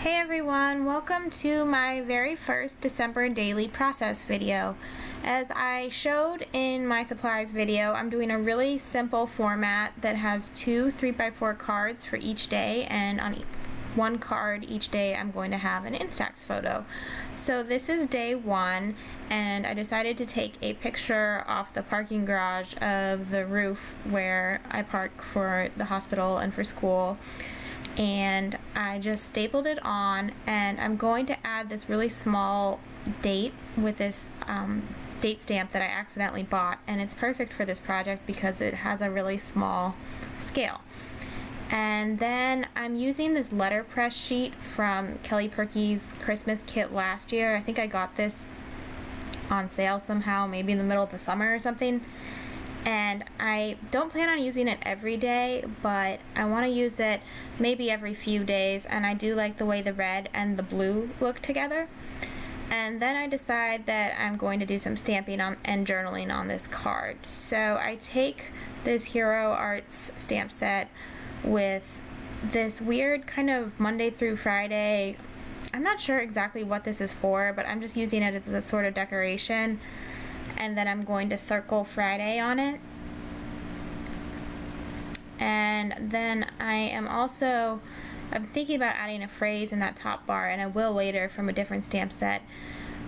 Hey everyone, welcome to my very first December daily process video. As I showed in my supplies video, I'm doing a really simple format that has two 3x4 cards for each day, and on one card each day I'm going to have an Instax photo. So this is day one, and I decided to take a picture off the parking garage of the roof where I park for the hospital and for school. And I just stapled it on, and I'm going to add this really small date with this date stamp that I accidentally bought, and it's perfect for this project because it has a really small scale. And then I'm using this letterpress sheet from Kelly Perky's Christmas kit last year. I think I got this on sale somehow, maybe in the middle of the summer or something. And I don't plan on using it every day, but I want to use it maybe every few days, and I do like the way the red and the blue look together. And then I decide that I'm going to do some stamping on and journaling on this card. So I take this Hero Arts stamp set with this weird kind of Monday through Friday. I'm not sure exactly what this is for, but I'm just using it as a sort of decoration. And then I'm going to circle Friday on it. And then I'm thinking about adding a phrase in that top bar, and I will later from a different stamp set.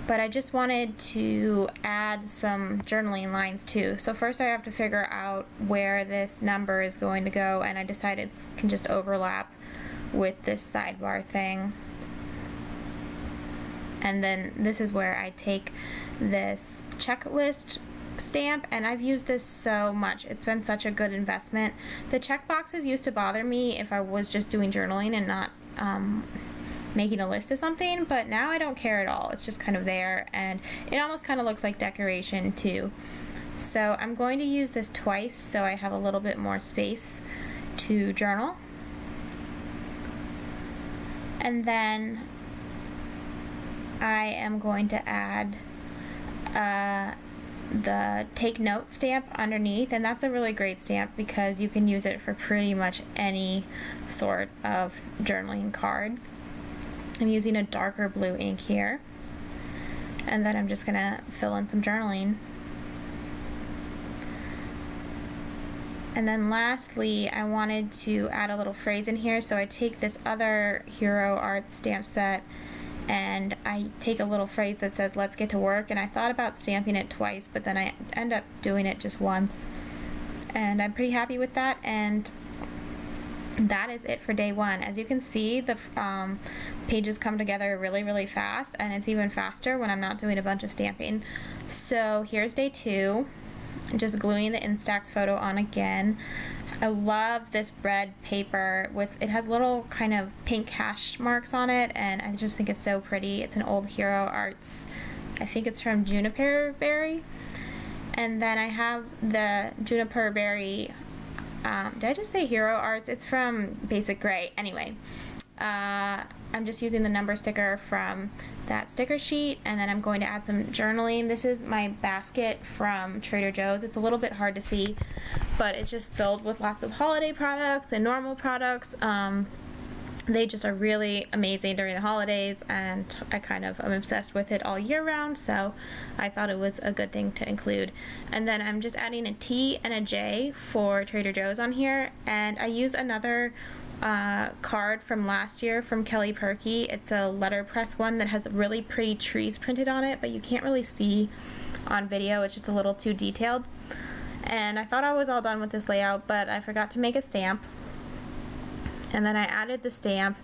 But I just wanted to add some journaling lines too. So first I have to figure out where this number is going to go, and I decided it can just overlap with this sidebar thing. And then this is where I take this checklist stamp, and I've used this so much. It's been such a good investment. The check boxes used to bother me if I was just doing journaling and not making a list of something, but now I don't care at all. It's just kind of there, and it almost kind of looks like decoration too. So I'm going to use this twice so I have a little bit more space to journal. And then I am going to add the take note stamp underneath, and that's a really great stamp because you can use it for pretty much any sort of journaling card. I'm using a darker blue ink here, and then I'm just gonna fill in some journaling. And then lastly, I wanted to add a little phrase in here, so I take this other Hero Arts stamp set and I take a little phrase that says "let's get to work," and I thought about stamping it twice, but then I end up doing it just once, and I'm pretty happy with that. And that is it for day one. As you can see, the pages come together really fast, and it's even faster when I'm not doing a bunch of stamping. So here's day two. I'm just gluing the Instax photo on again. I love this red paper it has little kind of pink hash marks on it, and I just think it's so pretty. It's an old Hero Arts, I think it's from Juniper Berry. And then I have the Juniper Berry, did I just say Hero Arts? It's from Basic Gray. Anyway, I'm just using the number sticker from that sticker sheet, and then I'm going to add some journaling. This is my basket from Trader Joe's. It's a little bit hard to see, but it's just filled with lots of holiday products and normal products. They just are really amazing during the holidays, and I kind of am obsessed with it all year round, so I thought it was a good thing to include. And then I'm just adding a T and a J for Trader Joe's on here, and I use another card from last year from Kelly Perky. It's a letterpress one that has really pretty trees printed on it, but you can't really see on video. It's just a little too detailed. And I thought I was all done with this layout, but I forgot to make a stamp. And then I added the stamp,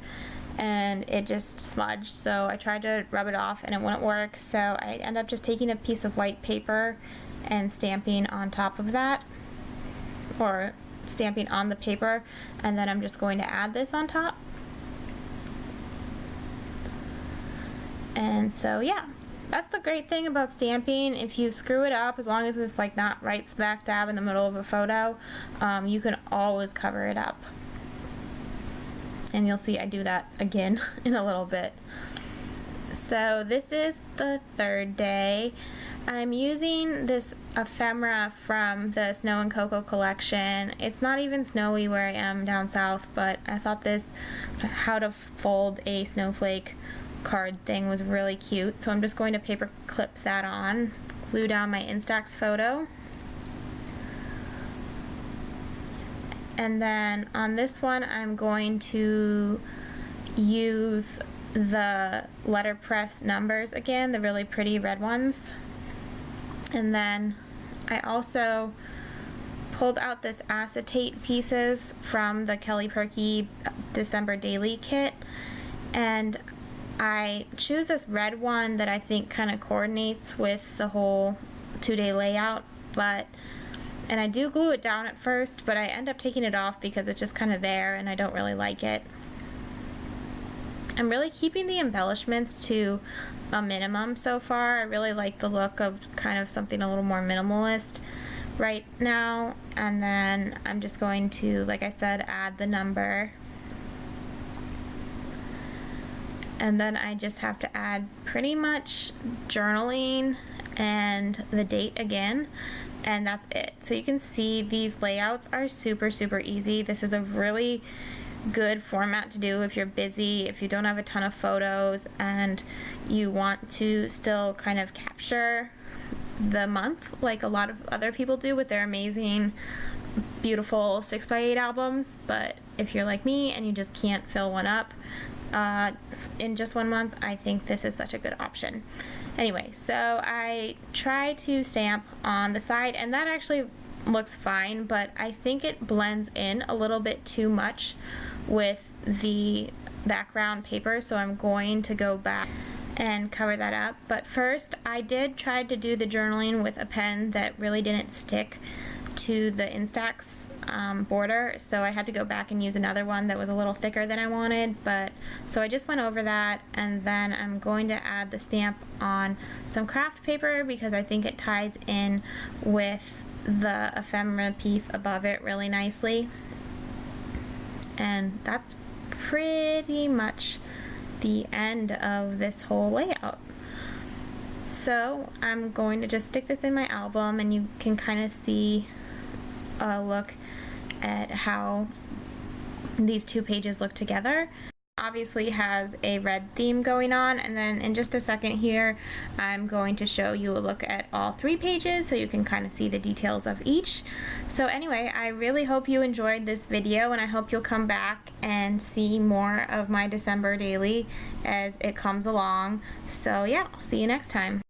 and it just smudged, so I tried to rub it off and it wouldn't work, so I ended up just taking a piece of white paper and stamping on top of that, or stamping on the paper, and then I'm just going to add this on top. And so yeah, that's the great thing about stamping. If you screw it up, as long as it's like not right smack dab in the middle of a photo, you can always cover it up. And you'll see I do that again in a little bit. So this is the third day. I'm using this ephemera from the Snow and Cocoa collection. It's not even snowy where I am down south, but I thought this how to fold a snowflake card thing was really cute. So I'm just going to paper clip that on, glue down my Instax photo. And then on this one, I'm going to use the letterpress numbers again, the really pretty red ones. And then I also pulled out this acetate pieces from the Kelly Perky December Daily kit, and I choose this red one that I think kind of coordinates with the whole 2-day layout, and I do glue it down at first, but I end up taking it off because it's just kind of there and I don't really like it. I'm really keeping the embellishments to a minimum so far. I really like the look of kind of something a little more minimalist right now. And then I'm just going to, like I said, add the number. And then I just have to add pretty much journaling and the date again. And that's it. So you can see these layouts are super, super easy. This is a really good format to do if you're busy, if you don't have a ton of photos and you want to still kind of capture the month like a lot of other people do with their amazing beautiful 6x8 albums. But if you're like me and you just can't fill one up in just 1 month, I think this is such a good option. Anyway, so I try to stamp on the side, and that actually looks fine, but I think it blends in a little bit too much with the background paper, so I'm going to go back and cover that up. But first, I did try to do the journaling with a pen that really didn't stick to the Instax border, so I had to go back and use another one that was a little thicker than I wanted. But so I just went over that, and then I'm going to add the stamp on some craft paper because I think it ties in with the ephemera piece above it really nicely. And that's pretty much the end of this whole layout. So I'm going to just stick this in my album, and you can kind of see a look at how these 2 pages look together. Obviously has a red theme going on, and then in just a second here I'm going to show you a look at all 3 pages so you can kind of see the details of each. So anyway, I really hope you enjoyed this video, and I hope you'll come back and see more of my December daily as it comes along. So yeah, I'll see you next time.